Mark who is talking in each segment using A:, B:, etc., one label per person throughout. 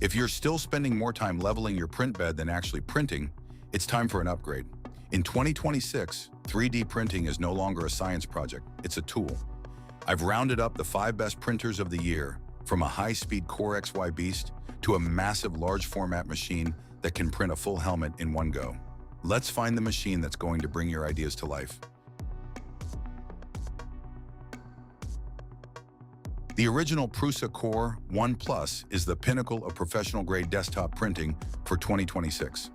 A: If you're still spending more time leveling your print bed than actually printing, it's time for an upgrade. In 2026, 3D printing is no longer a science project, it's a tool. I've rounded up the 5 best printers of the year, from a high-speed Core XY beast to a massive large-format machine that can print a full helmet in one go. Let's find the machine that's going to bring your ideas to life. The original Prusa Core 1 Plus is the pinnacle of professional-grade desktop printing for 2026.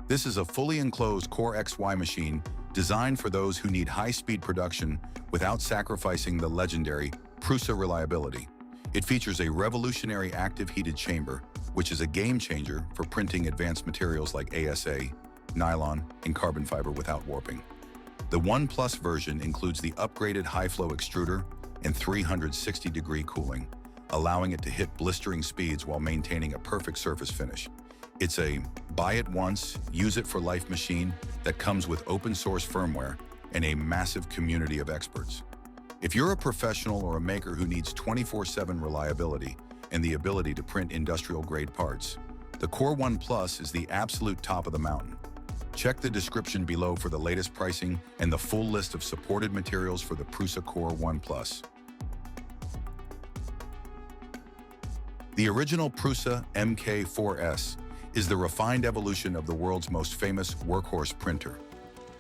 A: This is a fully enclosed Core XY machine designed for those who need high-speed production without sacrificing the legendary Prusa reliability. It features a revolutionary active heated chamber, which is a game changer for printing advanced materials like ASA, nylon, and carbon fiber without warping. The 1 Plus version includes the upgraded high-flow extruder and 360-degree cooling, allowing it to hit blistering speeds while maintaining a perfect surface finish. It's a buy-it-once, use-it-for-life machine that comes with open-source firmware and a massive community of experts. If you're a professional or a maker who needs 24/7 reliability and the ability to print industrial-grade parts, the Core 1 Plus is the absolute top of the mountain. Check the description below for the latest pricing and the full list of supported materials for the Prusa Core 1 Plus. The original Prusa MK4S is the refined evolution of the world's most famous workhorse printer.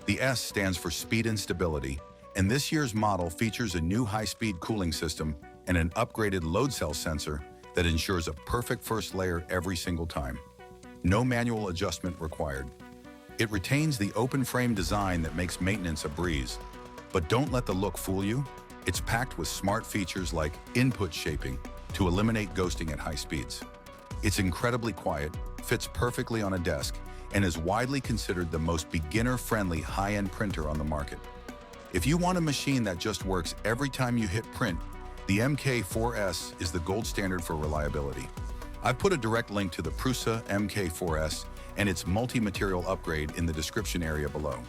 A: The S stands for speed and stability, and this year's model features a new high-speed cooling system and an upgraded load cell sensor that ensures a perfect first layer every single time. No manual adjustment required. It retains the open frame design that makes maintenance a breeze. But don't let the look fool you. It's packed with smart features like input shaping to eliminate ghosting at high speeds. It's incredibly quiet, fits perfectly on a desk, and is widely considered the most beginner-friendly high-end printer on the market. If you want a machine that just works every time you hit print, the MK4S is the gold standard for reliability. I've put a direct link to the Prusa MK4S and its multi-material upgrade in the description area below.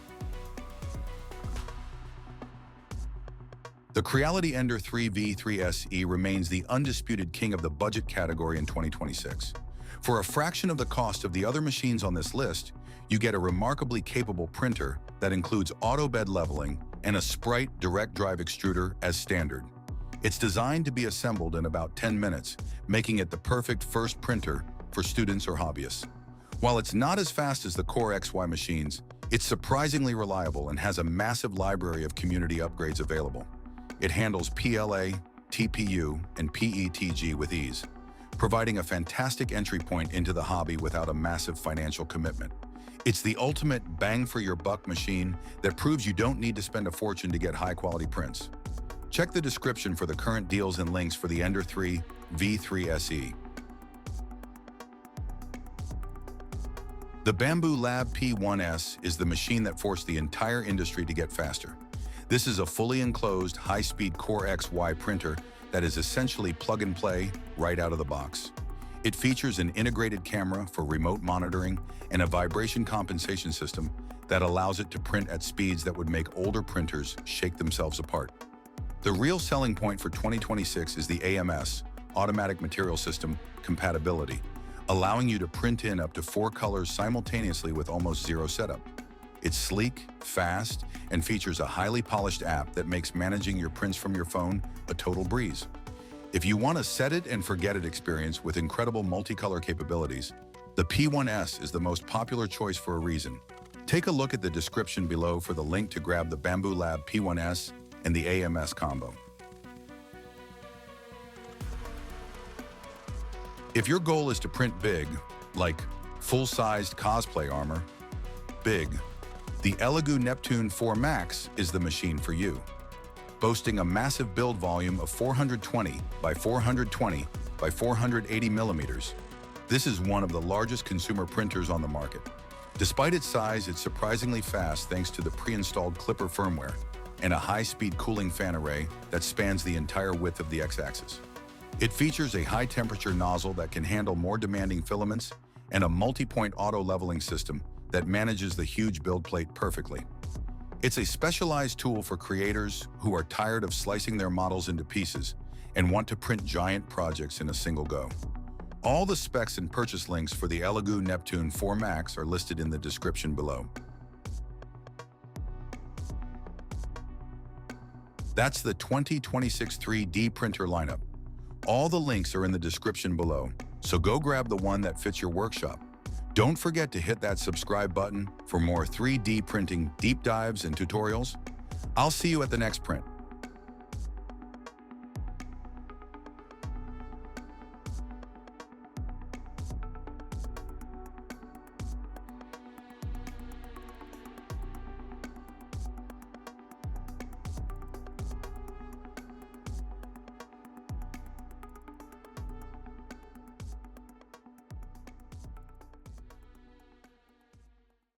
A: The Creality Ender 3V3SE remains the undisputed king of the budget category in 2026. For a fraction of the cost of the other machines on this list, you get a remarkably capable printer that includes auto bed leveling and a Sprite direct drive extruder as standard. It's designed to be assembled in about 10 minutes, making it the perfect first printer for students or hobbyists. While it's not as fast as the Core XY machines, it's surprisingly reliable and has a massive library of community upgrades available. It handles PLA, TPU, and PETG with ease, providing a fantastic entry point into the hobby without a massive financial commitment. It's the ultimate bang-for-your-buck machine that proves you don't need to spend a fortune to get high-quality prints. Check the description for the current deals and links for the Ender 3 V3 SE. The Bambu Lab P1S is the machine that forced the entire industry to get faster. This is a fully enclosed, high-speed Core XY printer that is essentially plug-and-play right out of the box. It features an integrated camera for remote monitoring and a vibration compensation system that allows it to print at speeds that would make older printers shake themselves apart. The real selling point for 2026 is the AMS, Automatic Material System, compatibility, allowing you to print in up to 4 colors simultaneously with almost zero setup. It's sleek, fast, and features a highly polished app that makes managing your prints from your phone a total breeze. If you want a set-it-and-forget-it experience with incredible multicolor capabilities, the P1S is the most popular choice for a reason. Take a look at the description below for the link to grab the Bambu Lab P1S and the AMS combo. If your goal is to print big, like full-sized cosplay armor, big, the ELEGOO Neptune 4 Max is the machine for you. Boasting a massive build volume of 420 by 420 by 480 millimeters, this is one of the largest consumer printers on the market. Despite its size, it's surprisingly fast thanks to the pre-installed Clipper firmware and a high-speed cooling fan array that spans the entire width of the X-axis. It features a high-temperature nozzle that can handle more demanding filaments and a multi-point auto-leveling system that manages the huge build plate perfectly. It's a specialized tool for creators who are tired of slicing their models into pieces and want to print giant projects in a single go. All the specs and purchase links for the ELEGOO Neptune 4 Max are listed in the description below. That's the 2026 3D printer lineup. All the links are in the description below, so go grab the one that fits your workshop. Don't forget to hit that subscribe button for more 3D printing deep dives and tutorials. I'll see you at the next print.